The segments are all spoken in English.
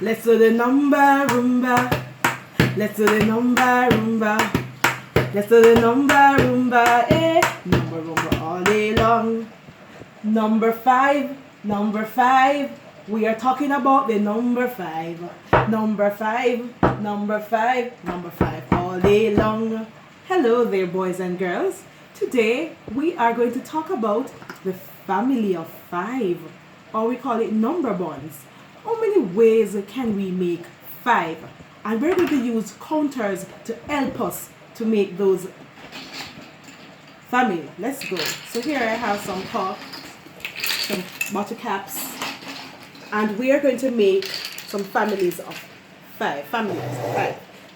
Let's do the number rumba. Let's do the number rumba. Let's do the number rumba. Eh. Number rumba all day long. Number five. Number five. We are talking about the number five. Number five. Number five. Number five all day long. Hello there, boys and girls. Today we are going to talk about the family of five, or we call it number bonds. How many ways can we make five? And we're going to use counters to help us to make those family. Let's go. So here I have some cups, some bottle caps, and we are going to make some families of five.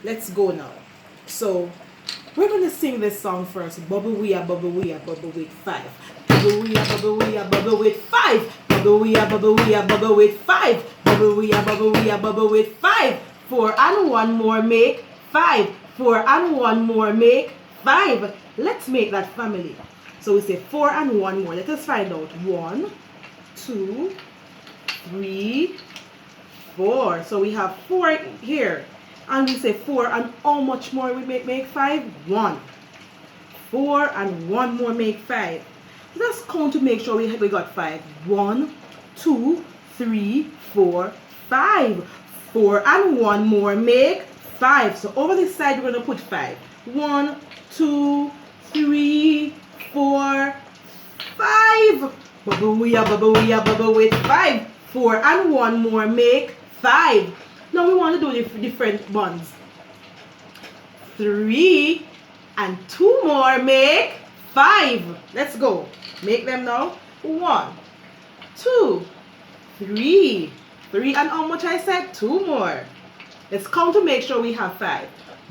Let's go now. So we're going to sing this song first. Bubble we a bubble with five. Bubble we a bubble with five. Bubble we a bubble with five. Bubble we a bubble with five. 4 and 1 more make 5. 4 and 1 more make 5. Let's make that family. So we say 4 and 1 more. Let us find out. 1, 2, 3, 4. So we have 4 here. And we say 4 and how much more we make 5? 1. 4 and 1 more make 5. Let's count to make sure we got 5. 1, 2, 3, 4, 5. 4 and 1 more make 5. So over this side we're going to put 5. 1, 2, 3, 4, 5. Bubble we a bubble with 5. 4 and 1 more make 5. Now we want to do different bonds. 3 and 2 more make 5. Let's go. Make them now. 1, 2, 3. 3 and how much I said? 2 more. Let's count to make sure we have 5.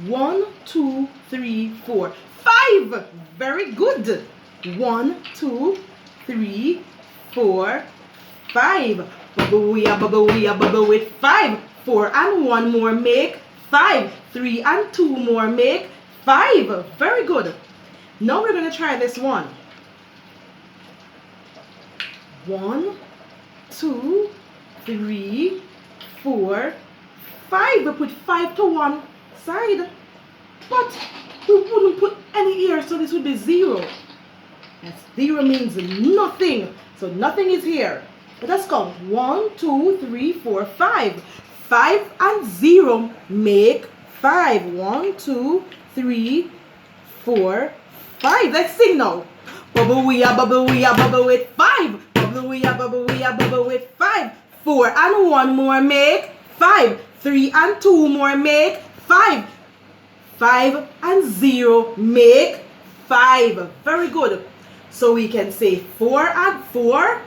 1, 2, 3, 4, 5. Very good. 1, 2, 3, 4, 5. Bubble we a bubble with 5. 4 and 1 more make 5. 3 and 2 more make 5. Very good. Now we're going to try this one. 1, 2, 3, 4, 5. We put 5 to one side, but we wouldn't put any here, so this would be 0. And 0 means nothing, so nothing is here. Let us count. 1, 2, 3, 4, 5. 5 and 0 make 5. 1, 2, 3, 4, 5. Let's sing now. Bubble we a bubble with 5. Bubble we a bubble with 5. 4 and 1 more make 5. 3 and 2 more make 5. 5 and 0 make 5. Very good. So we can say 4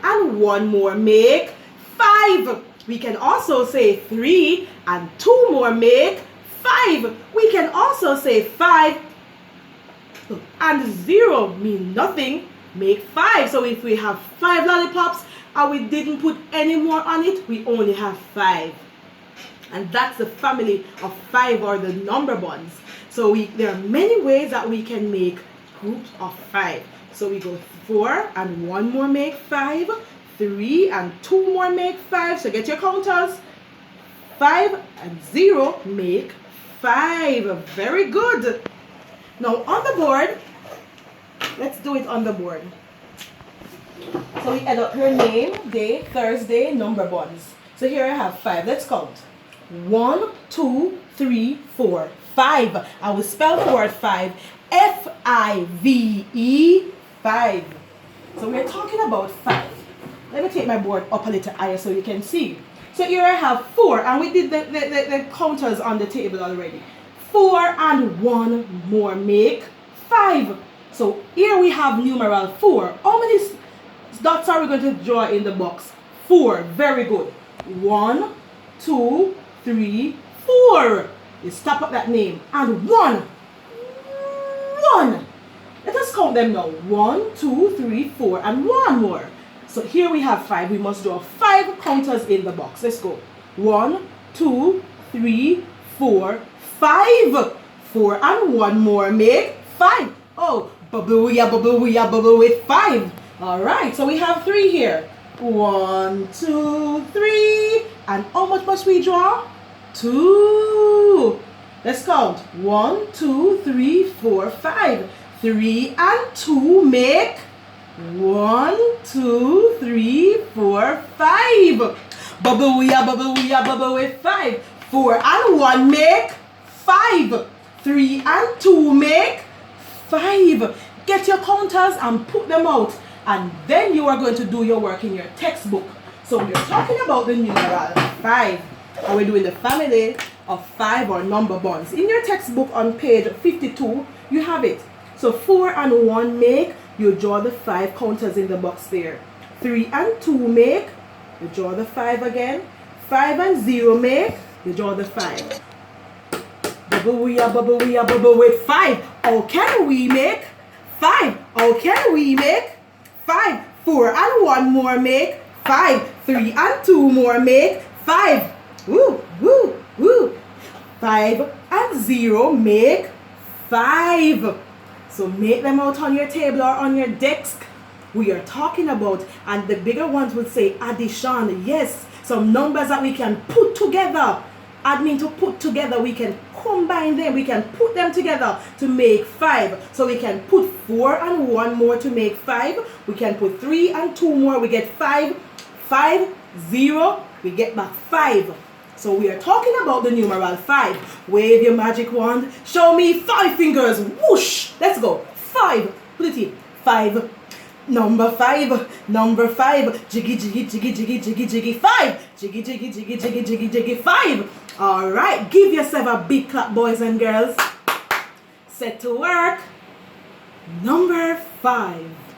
and 1 more make 5. We can also say 3 and 2 more make 5. We can also say 5 and 0 mean nothing, make 5. So if we have 5 lollipops and we didn't put any more on it, we only have 5. And that's the family of 5, or the number bonds. So there are many ways that we can make groups of 5. So we go 4 and 1 more make 5. 3 and 2 more make 5. So get your counters. 5 and 0 make 5. Very good. Now on the board, let's do it on the board. So we add up her name, day, Thursday, number bonds. So here I have 5. Let's count. 1, 2, 3, 4, 5. I will spell the word 5. F-I-V-E, 5. So we're talking about 5. Let me take my board up a little higher so you can see. So here I have 4, and we did the counters on the table already. 4 and 1 more make 5. So here we have numeral 4. How many dots are we going to draw in the box? 4. Very good. 1, 2, 3, 4. You stop at that name. And 1. 1. Let us count them now. 1, 2, 3, 4, and 1 more. So here we have 5. We must draw 5 counters in the box. Let's go. 1, 2, 3, 4, 5. 4 and 1 more make 5. Oh, bubble with 5. All right, so we have 3 here. 1, 2, 3, And how much must we draw? 2. Let's count. 1, 2, 3, 4, 5. 3 and 2 make 1, 2, 3, 4, 5. Bubble we bubble with 5. 4 and 1 make 5. 3 and 2 make 5. Get your counters and put them out. And then you are going to do your work in your textbook. So we're talking about the numeral 5. And we're doing the family of 5 or number bonds. In your textbook on page 52, you have it. So 4 and 1 make, you draw the 5 counters in the box there. 3 and 2 make, you draw the 5 again. 5 and 0 make, you draw the 5. Bubble with 5. How can we make 5? How can we make 5? 4 and 1 more make 5. 3 and 2 more make 5. Woo, woo, woo. 5 and 0 make 5. So make them out on your table or on your desk. We are talking about, and the bigger ones would say addition. Yes, some numbers that we can put together. Add mean to put together. We can combine them. We can put them together to make 5. So we can put 4 and 1 more to make 5. We can put 3 and 2 more. We get 5. 5, 0, we get back 5. So we are talking about the numeral 5. Wave your magic wand. Show me 5 fingers. Whoosh. Let's go. 5. Put it in. 5. Number 5. Number 5. Jiggy, jiggy, jiggy, jiggy, jiggy, jiggy. 5. Jiggy, jiggy, jiggy, jiggy, jiggy, jiggy. 5. All right. Give yourself a big clap, boys and girls. Set to work. Number 5.